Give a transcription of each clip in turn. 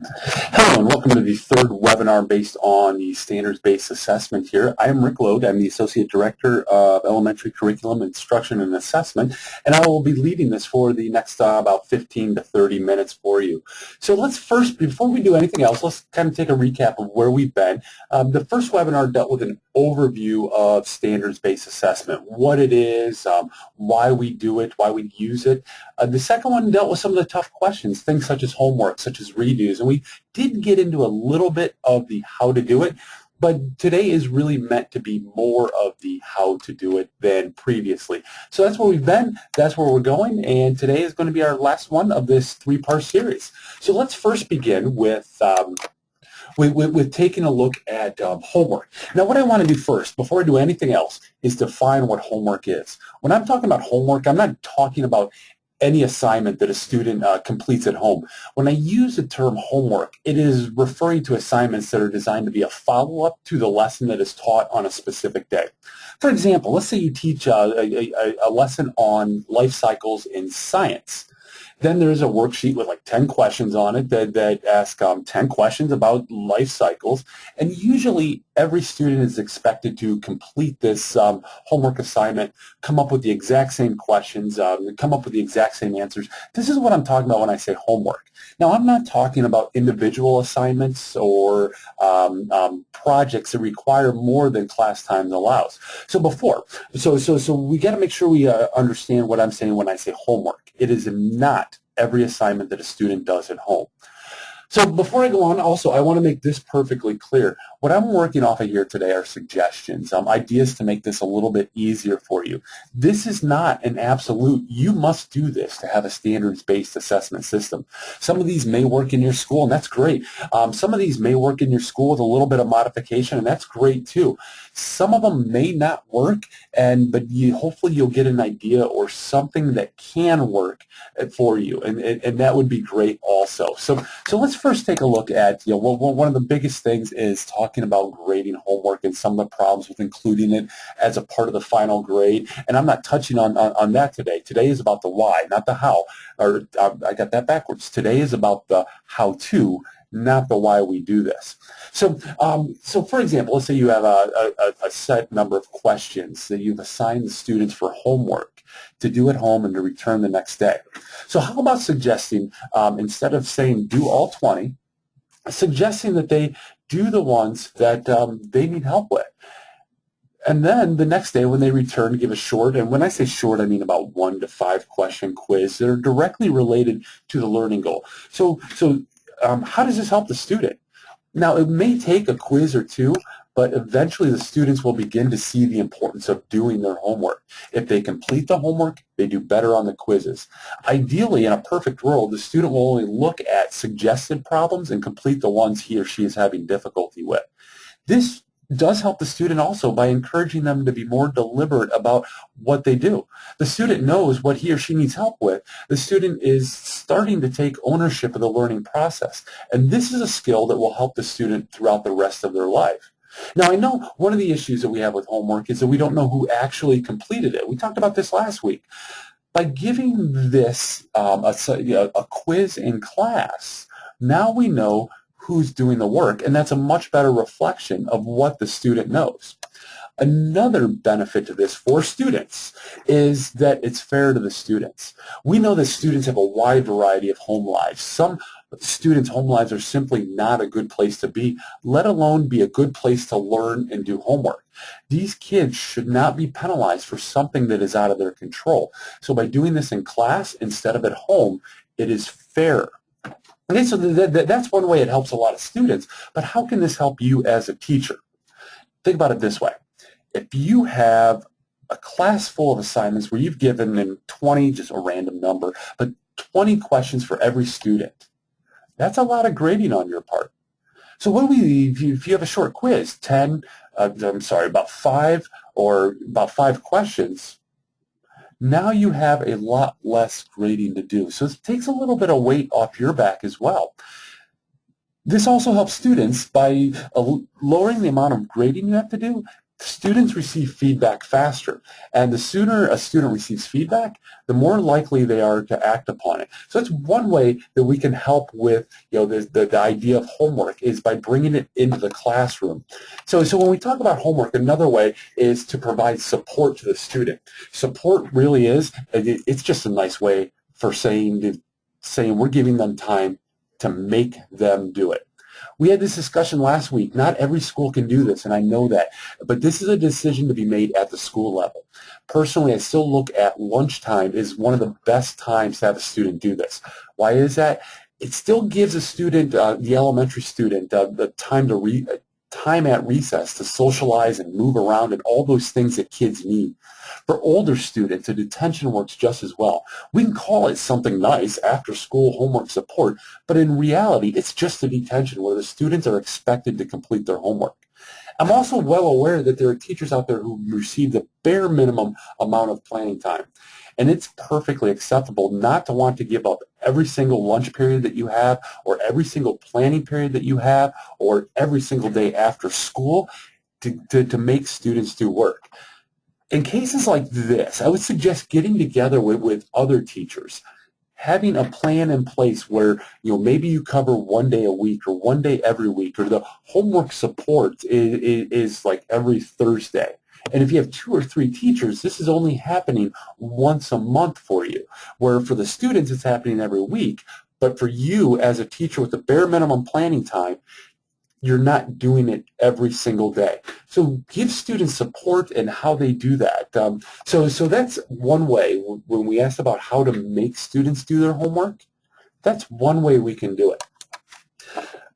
Hello and welcome to the third webinar based on the standards-based assessment here. I am Rick Lode. I'm the Associate Director of Elementary Curriculum Instruction and Assessment, and I will be leading this for the next about 15 to 30 minutes for you. So let's first, before we do anything else, let's kind of take a recap of where we've been. The first webinar dealt with an overview of standards-based assessment, what it is, why we do it, why we use it. The second one dealt with some of the tough questions, things such as homework, such as redos, and we did get into a little bit of the how to do it, but today is really meant to be more of the how to do it than previously. So that's where we've been, that's where we're going, and today is going to be our last one of this three-part series. So let's first begin with taking a look at homework. Now what I want to do first, before I do anything else, is define what homework is. When I'm talking about homework, I'm not talking about any assignment that a student completes at home. When I use the term homework, it is referring to assignments that are designed to be a follow-up to the lesson that is taught on a specific day. For example, let's say you teach a lesson on life cycles in science. Then there's a worksheet with like 10 questions on it that ask 10 questions about life cycles. And usually every student is expected to complete this homework assignment, come up with the exact same questions, come up with the exact same answers. This is what I'm talking about when I say homework. Now, I'm not talking about individual assignments or projects that require more than class time allows. So we got to make sure we understand what I'm saying when I say homework. It is not every assignment that a student does at home. So before I go on, also, I want to make this perfectly clear. What I'm working off of here today are suggestions, ideas to make this a little bit easier for you. This is not an absolute, you must do this to have a standards-based assessment system. Some of these may work in your school, and that's great. Some of these may work in your school with a little bit of modification, and that's great too. Some of them may not work, but hopefully you'll get an idea or something that can work for you, and that would be great also. So let's first take a look at, one of the biggest things is talking about grading homework and some of the problems with including it as a part of the final grade. And I'm not touching on that today. Today is about the why, not the how. Or I got that backwards. Today is about the how to, not the why we do this. So for example, let's say you have a set number of questions that you've assigned the students for homework to do at home and to return the next day. So how about suggesting, instead of saying do all 20, suggesting that they do the ones that they need help with. And then the next day when they return, give a short, and when I say short, I mean about 1 to 5 question quiz that are directly related to the learning goal. So how does this help the student? Now, it may take a quiz or two, but eventually the students will begin to see the importance of doing their homework. If they complete the homework, they do better on the quizzes. Ideally, in a perfect world, the student will only look at suggested problems and complete the ones he or she is having difficulty with. This does help the student also by encouraging them to be more deliberate about what they do. The student knows what he or she needs help with. The student is starting to take ownership of the learning process. And this is a skill that will help the student throughout the rest of their life. Now, I know one of the issues that we have with homework is that we don't know who actually completed it. We talked about this last week. By giving this a quiz in class, now we know who's doing the work, and that's a much better reflection of what the student knows. Another benefit to this for students is that it's fair to the students. We know that students have a wide variety of home lives. Some students' home lives are simply not a good place to be, let alone be a good place to learn and do homework. These kids should not be penalized for something that is out of their control. So by doing this in class instead of at home, it is fair. Okay, so that's one way it helps a lot of students, but how can this help you as a teacher? Think about it this way. If you have a class full of assignments where you've given them 20, just a random number, but 20 questions for every student, that's a lot of grading on your part. So what do if you have a short quiz, about 5 questions, now you have a lot less grading to do. So it takes a little bit of weight off your back as well. This also helps students by lowering the amount of grading you have to do. Students receive feedback faster, and the sooner a student receives feedback, the more likely they are to act upon it. So that's one way that we can help with, the idea of homework is by bringing it into the classroom. So when we talk about homework, another way is to provide support to the student. Support really is, it's just a nice way for saying we're giving them time to make them do it. We had this discussion last week. Not every school can do this, and I know that. But this is a decision to be made at the school level. Personally, I still look at lunchtime as one of the best times to have a student do this. Why is that? It still gives a student, the elementary student, the time at recess to socialize and move around and all those things that kids need. For older students, the detention works just as well. We can call it something nice, after school homework support, but in reality, it's just a detention where the students are expected to complete their homework. I'm also well aware that there are teachers out there who receive the bare minimum amount of planning time. And it's perfectly acceptable not to want to give up every single lunch period that you have, or every single planning period that you have, or every single day after school to make students do work. In cases like this, I would suggest getting together with other teachers, having a plan in place where maybe you cover one day a week or one day every week, or the homework support is like every Thursday. And if you have 2 or 3 teachers, this is only happening once a month for you, where for the students it's happening every week. But for you as a teacher with the bare minimum planning time, you're not doing it every single day. So give students support in how they do that. So that's one way. When we asked about how to make students do their homework, that's one way we can do it.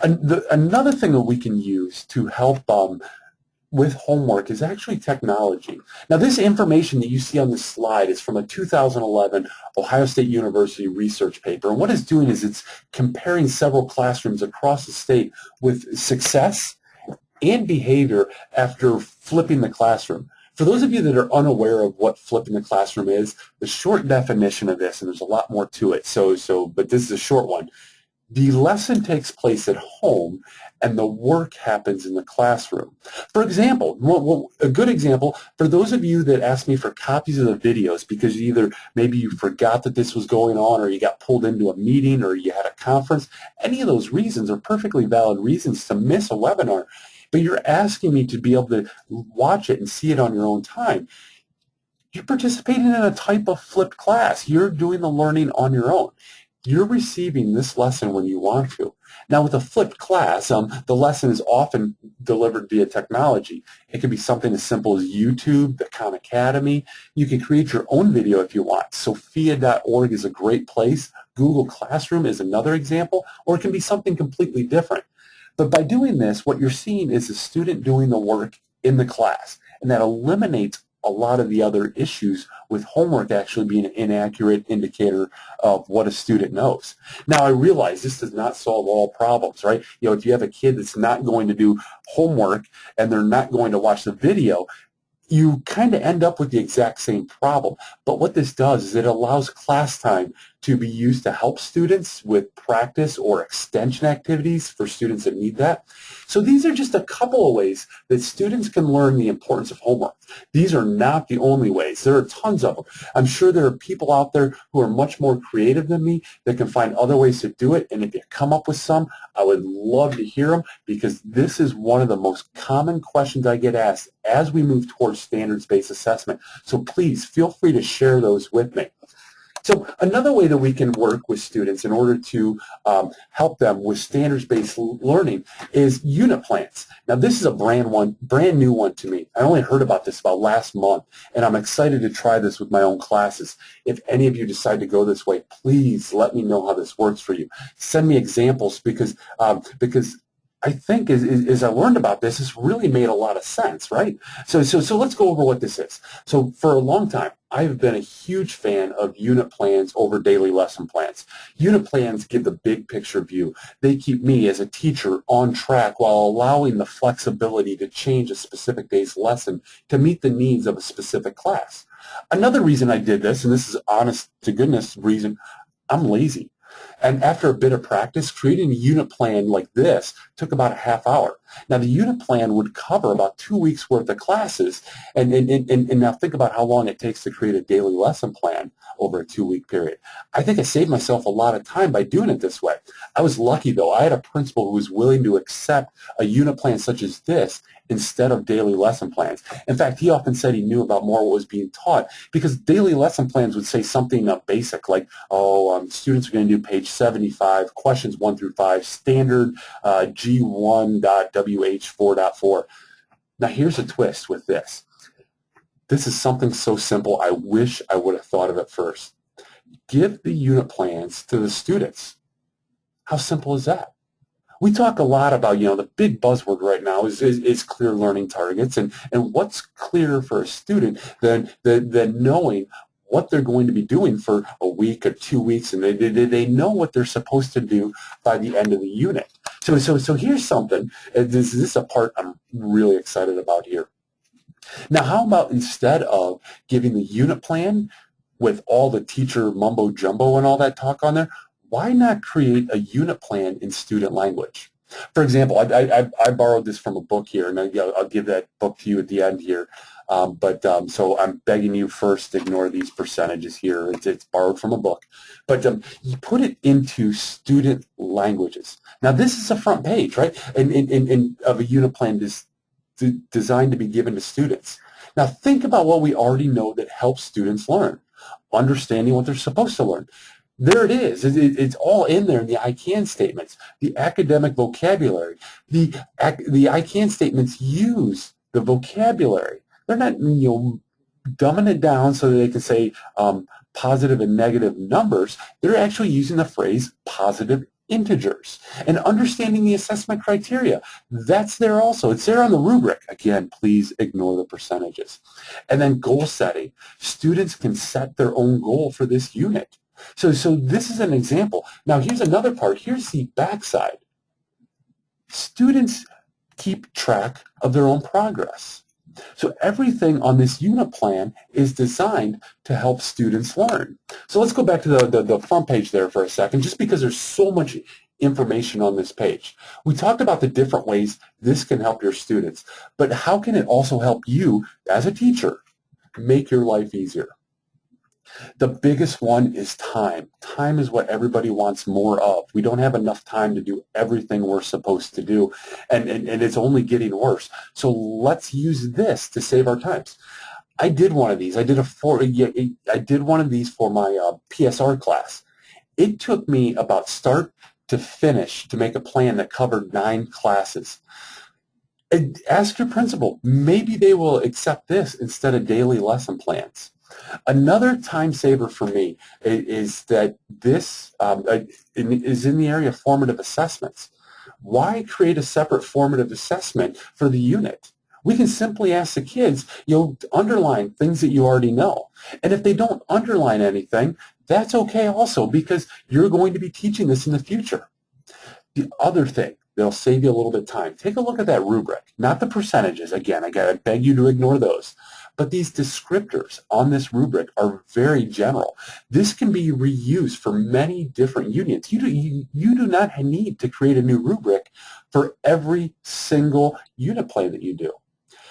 Another thing that we can use to help with homework is actually technology. Now, this information that you see on this slide is from a 2011 Ohio State University research paper. And what it's doing is it's comparing several classrooms across the state with success and behavior after flipping the classroom. For those of you that are unaware of what flipping the classroom is, the short definition of this, and there's a lot more to it, but this is a short one. The lesson takes place at home, and the work happens in the classroom. For example, a good example, for those of you that ask me for copies of the videos because maybe you forgot that this was going on, or you got pulled into a meeting, or you had a conference, any of those reasons are perfectly valid reasons to miss a webinar, but you're asking me to be able to watch it and see it on your own time. You're participating in a type of flipped class. You're doing the learning on your own. You're receiving this lesson when you want to. Now, with a flipped class, the lesson is often delivered via technology. It can be something as simple as YouTube, the Khan Academy. You can create your own video if you want. Sophia.org is a great place. Google Classroom is another example, or it can be something completely different. But by doing this, what you're seeing is the student doing the work in the class, and that eliminates a lot of the other issues with homework actually being an inaccurate indicator of what a student knows. Now, I realize this does not solve all problems, right? If you have a kid that's not going to do homework and they're not going to watch the video, you kind of end up with the exact same problem. But what this does is it allows class time to be used to help students with practice or extension activities for students that need that. So these are just a couple of ways that students can learn the importance of homework. These are not the only ways. There are tons of them. I'm sure there are people out there who are much more creative than me that can find other ways to do it. And if you come up with some, I would love to hear them, because this is one of the most common questions I get asked as we move towards standards-based assessment. So please feel free to share those with me. So another way that we can work with students in order to help them with standards-based learning is unit plans. Now, this is a brand new one to me. I only heard about this about last month, and I'm excited to try this with my own classes. If any of you decide to go this way, please let me know how this works for you. Send me examples, because I think as I learned about this, it's really made a lot of sense, right? So let's go over what this is. So for a long time, I've been a huge fan of unit plans over daily lesson plans. Unit plans give the big picture view. They keep me as a teacher on track while allowing the flexibility to change a specific day's lesson to meet the needs of a specific class. Another reason I did this, and this is honest to goodness reason, I'm lazy. And after a bit of practice, creating a unit plan like this took about a half hour. Now, the unit plan would cover about 2 weeks worth of classes. And now think about how long it takes to create a daily lesson plan over a 2-week period. I think I saved myself a lot of time by doing it this way. I was lucky, though. I had a principal who was willing to accept a unit plan such as this instead of daily lesson plans. In fact, he often said he knew about more what was being taught, because daily lesson plans would say something basic like, students are going to do page 75, questions 1 through 5, standard G1.WH4.4. Now, here's a twist with this. This is something so simple, I wish I would have thought of it first. Give the unit plans to the students. How simple is that? We talk a lot about, the big buzzword right now is clear learning targets, and what's clearer for a student than knowing what they're going to be doing for a week or 2 weeks, and they know what they're supposed to do by the end of the unit. So here's something. This is a part I'm really excited about here. Now, how about instead of giving the unit plan with all the teacher mumbo jumbo and all that talk on there, why not create a unit plan in student language? For example, I borrowed this from a book here, and I'll give that book to you at the end here. So I'm begging you first, ignore these percentages here. It's borrowed from a book. But you put it into student languages. Now, this is a front page, right, of a unit plan designed to be given to students. Now, think about what we already know that helps students learn, understanding what they're supposed to learn. There it is. It's all in there in the I can statements. The academic vocabulary. The I can statements use the vocabulary. They're not dumbing it down so that they can say positive and negative numbers. They're actually using the phrase positive integers and understanding the assessment criteria. That's there also. It's there on the rubric. Again, please ignore the percentages. And then goal setting. Students can set their own goal for this unit. So this is an example. Now, here's another part. Here's the backside. Students keep track of their own progress. So everything on this unit plan is designed to help students learn. So let's go back to the front page there for a second, just because there's so much information on this page. We talked about the different ways this can help your students, but how can it also help you as a teacher make your life easier? The biggest one is time. Time is what everybody wants more of. We don't have enough time to do everything we're supposed to do, and it's only getting worse. So let's use this to save our times. I did one of these. I did one of these for my PSR class. It took me about start to finish to make a plan that covered 9 classes. Ask your principal. Maybe they will accept this instead of daily lesson plans. Another time saver for me is that this is in the area of formative assessments. Why create a separate formative assessment for the unit? We can simply ask the kids, underline things that you already know. And if they don't underline anything, that's okay also, because you're going to be teaching this in the future. The other thing that'll save you a little bit of time, take a look at that rubric, not the percentages. Again, I beg you to ignore those. But these descriptors on this rubric are very general. This can be reused for many different units. You do not need to create a new rubric for every single unit plan that you do.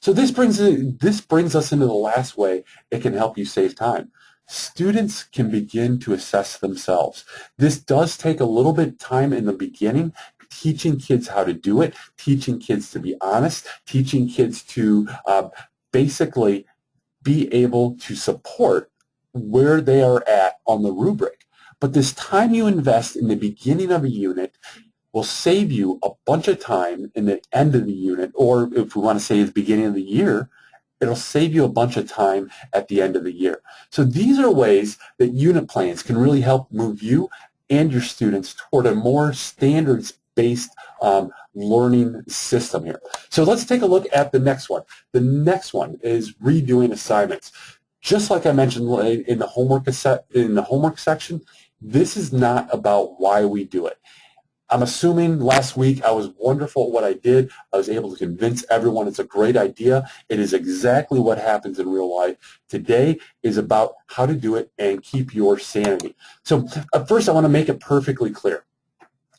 So this brings us into the last way it can help you save time. Students can begin to assess themselves. This does take a little bit of time in the beginning, teaching kids how to do it, teaching kids to be honest, teaching kids to basically be able to support where they are at on the rubric. But this time you invest in the beginning of a unit will save you a bunch of time in the end of the unit, or if we want to say at the beginning of the year, it'll save you a bunch of time at the end of the year. So these are ways that unit plans can really help move you and your students toward a more standards-based learning system here. So let's take a look at the next one. The next one is redoing assignments. Just like I mentioned in the homework section, this is not about why we do it. I'm assuming last week I was wonderful at what I did. I was able to convince everyone it's a great idea. It is exactly what happens in real life. Today is about how to do it and keep your sanity. So first I want to make it perfectly clear.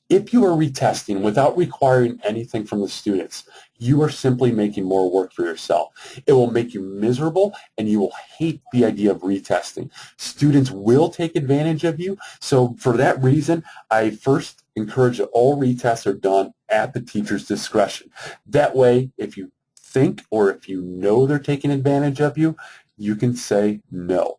If you are retesting without requiring anything from the students, you are simply making more work for yourself. It will make you miserable, and you will hate the idea of retesting. Students will take advantage of you, so for that reason, I first encourage that all retests are done at the teacher's discretion. That way, if you think or if you know they're taking advantage of you, you can say no.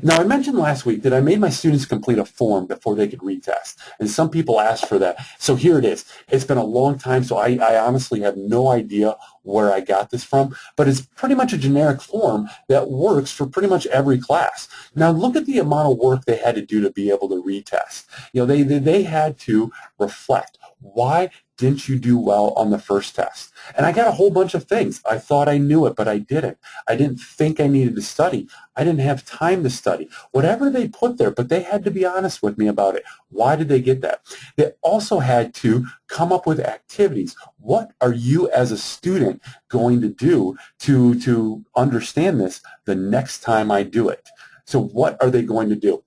Now, I mentioned last week that I made my students complete a form before they could retest, and some people asked for that. So here it is. It's been a long time, so I honestly have no idea where I got this from, but it's pretty much a generic form that works for pretty much every class. Now, look at the amount of work they had to do to be able to retest. You know, they had to reflect. Why didn't you do well on the first test? And I got a whole bunch of things. I thought I knew it, but I didn't. I didn't think I needed to study. I didn't have time to study. Whatever they put there, but they had to be honest with me about it. Why did they get that? They also had to come up with activities. What are you as a student going to do to understand this the next time I do it? So what are they going to do?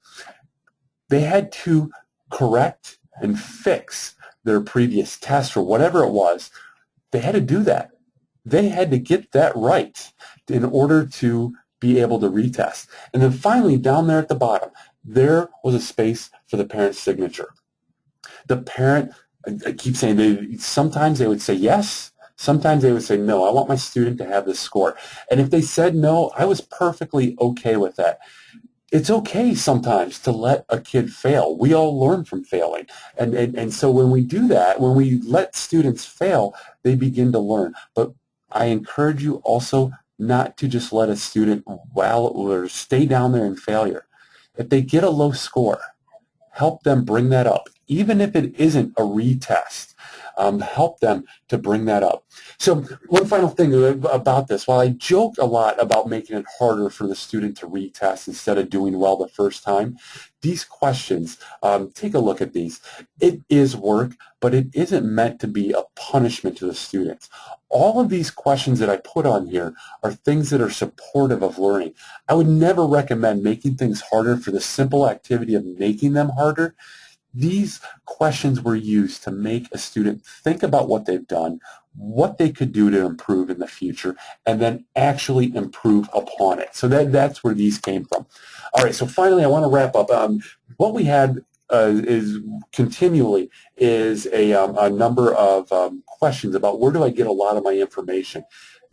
They had to correct and fix their previous test or whatever it was. They had to do that. They had to get that right in order to be able to retest. And then finally, down there at the bottom, there was a space for the parent's signature. The parent, I keep saying, sometimes they would say yes, sometimes they would say no, I want my student to have this score. And if they said no, I was perfectly okay with that. It's okay sometimes to let a kid fail. We all learn from failing. And so when we do that, when we let students fail, they begin to learn. But I encourage you also not to just let a student or stay down there in failure. If they get a low score, help them bring that up. Even if it isn't a retest, help them to bring that up. So one final thing about this, while I joke a lot about making it harder for the student to retest instead of doing well the first time, these questions, take a look at these. It is work, but it isn't meant to be a punishment to the students. All of these questions that I put on here are things that are supportive of learning. I would never recommend making things harder for the simple activity of making them harder. These questions were used to make a student think about what they've done, what they could do to improve in the future, and then actually improve upon it. So that's where these came from. All right, so finally I want to wrap up. What we had is continually is a number of questions about where do I get a lot of my information.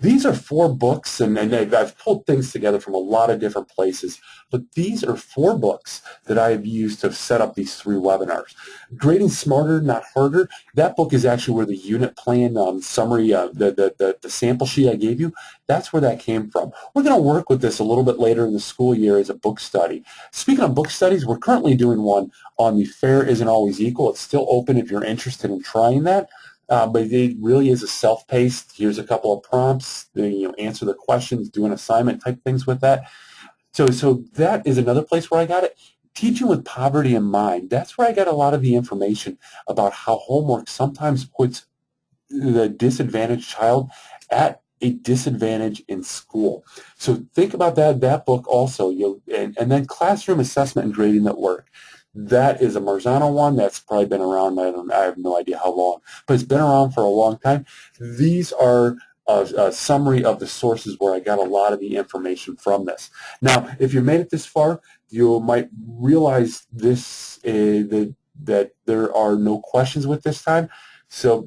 These are 4 books, and I've pulled things together from a lot of different places, but these are 4 books that I have used to set up these 3 webinars. Grading Smarter, Not Harder, that book is actually where the unit plan summary, the sample sheet I gave you, that's where that came from. We're going to work with this a little bit later in the school year as a book study. Speaking of book studies, we're currently doing one on The Fair Isn't Always Equal. It's still open if you're interested in trying that. But it really is a self-paced, here's a couple of prompts, answer the questions, do an assignment type things with that. So that is another place where I got it. Teaching with Poverty in Mind, that's where I got a lot of the information about how homework sometimes puts the disadvantaged child at a disadvantage in school. So think about that book also. And then Classroom Assessment and Grading at Work. That is a Marzano one that's probably been around, I have no idea how long, but it's been around for a long time. These are a summary of the sources where I got a lot of the information from this. Now, if you made it this far, you might realize this that there are no questions with this time. So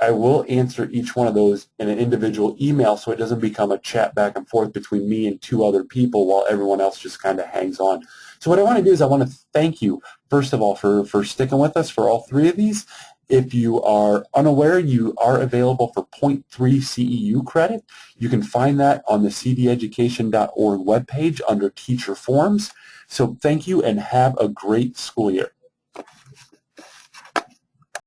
I will answer each one of those in an individual email so it doesn't become a chat back and forth between me and 2 other people while everyone else just kind of hangs on. So what I want to do is I want to thank you, first of all, for sticking with us for all 3 of these. If you are unaware, you are available for 0.3 CEU credit. You can find that on the cdeducation.org webpage under Teacher Forums. So thank you and have a great school year.